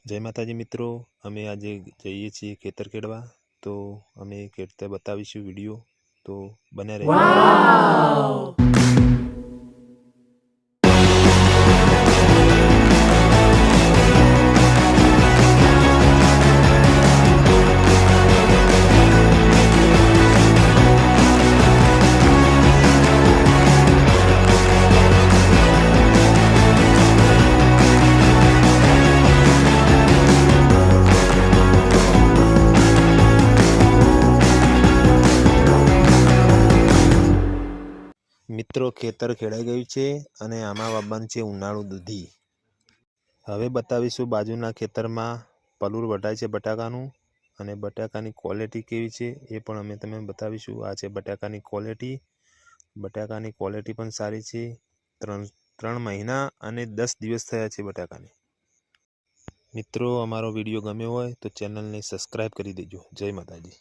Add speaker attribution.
Speaker 1: जय माताजी मित्रों, अमे आज जईए छीए खेतर खेडवा। तो अमे खेतर बतावीशुं विडियो, तो बने रहो। मित्रों खेतर खेड़ाई गयुं छे अने आमां वाववानुं छे उनाळु दूधी। हवे बतावीशुं बाजुना खेतरमां पलूर वढाय छे बटाकानुं अने बटाकानी क्वॉलिटी केवी छे ए पण अमे तमने बतावीशुं। आ छे बटाकानी क्वॉलिटी पण सारी छे। 3 महीना अने 10 दिवस थया छे बटाकाने। मित्रों अमारो विडियो गम्यो होय तो चेनलने सब्सक्राइब करी देजो। जय माताजी।